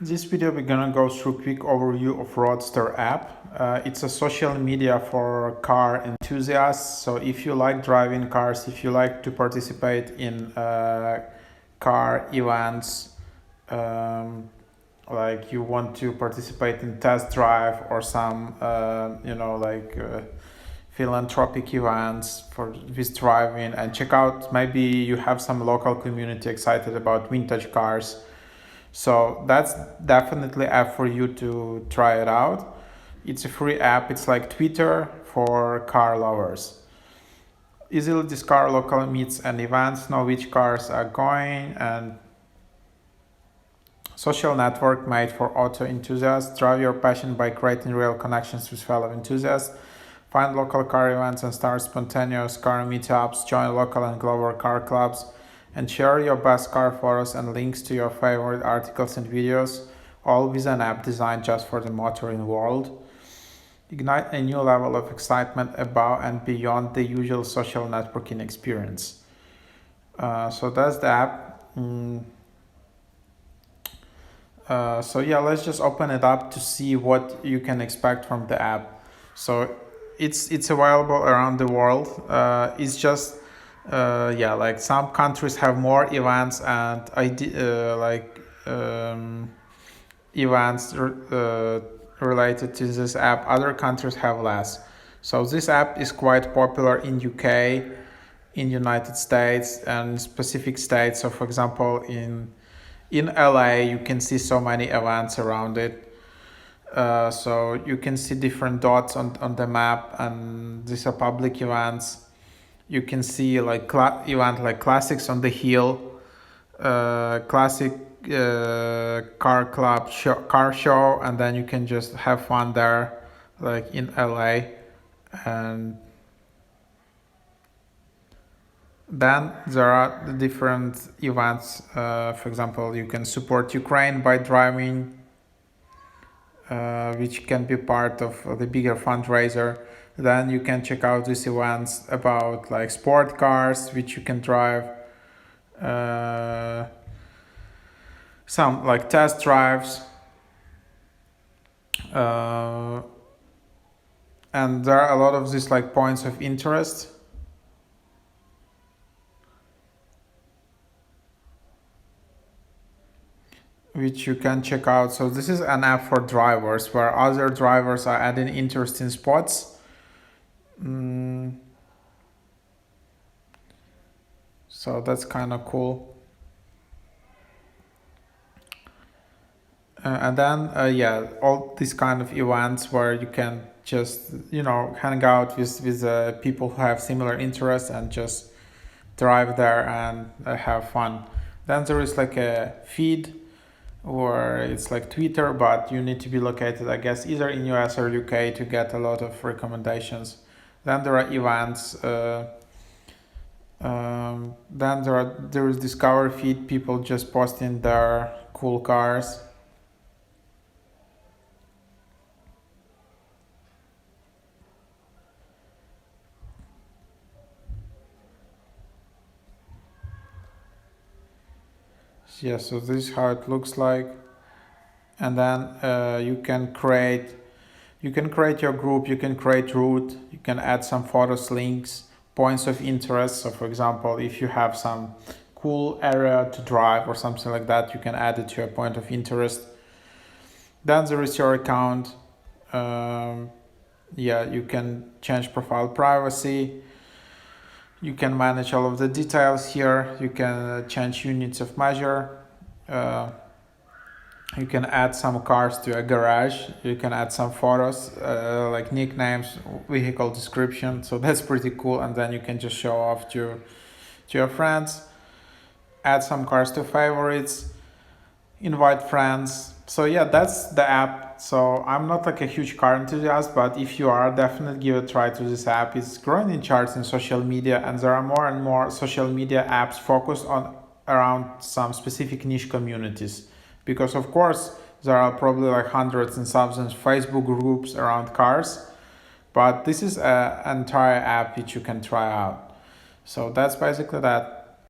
This video we're gonna go through a quick overview of Roadstr app. It's a social media for car enthusiasts. So if you like driving cars, if you like to participate in car events, um, like you want to participate in test drive or some, philanthropic events for with driving, and check out, maybe you have some local community excited about vintage cars, so that's definitely app for you to try it out. It's a free app. It's like Twitter for car lovers. Easily discover local meets and events, know which cars are going, and social network made for auto enthusiasts. Drive your passion by creating real connections with fellow enthusiasts. Find local car events and start spontaneous car meetups. Join local and global car clubs and share your best car photos and links to your favorite articles and videos, all with an app designed just for the motoring world. Ignite a new level of excitement above and beyond the usual social networking experience. So that's the app. So yeah, let's just open it up to see what you can expect from the app. So it's available around the world. It's just like some countries have more events and events related to this app. Other countries have less. So this app is quite popular in UK, in United States, and specific states. So for example, in LA, you can see so many events around it. So you can see different dots on the map, and these are public events. You can see like event like Classics on the Hill, classic car show, and then you can just have fun there, like in LA. And then there are the different events. For example, you can support Ukraine by driving, which can be part of the bigger fundraiser. Then you can check out these events about like sport cars, which you can drive, some like test drives, and there are a lot of these like points of interest. Which you can check out. So this is an app for drivers where other drivers are adding interesting spots. So that's kind of cool. And then all these kind of events where you can just hang out with people who have similar interests and just drive there and have fun. Then there is like a feed, or it's like Twitter, but you need to be located, I guess, either in US or UK to get a lot of recommendations. Then there are events. Then there is Discover feed, people just posting their cool cars. Yeah, so this is how it looks like. And then you can create your group, you can create route, you can add some photos, links, points of interest. So for example, if you have some cool area to drive or something like that, you can add it to a point of interest. Then there is your account. You can change profile privacy. You can manage all of the details here. You can change units of measure. You can add some cars to a garage. You can add some photos, like nicknames, vehicle description. So that's pretty cool. And then you can just show off to your friends. Add some cars to favorites. Invite friends. So yeah, that's the app. So I'm not like a huge car enthusiast, but if you are, definitely give a try to this app. It's growing in charts in social media, and there are more and more social media apps focused on around some specific niche communities. Because of course there are probably like hundreds and thousands Facebook groups around cars, but this is an entire app which you can try out. So that's basically that.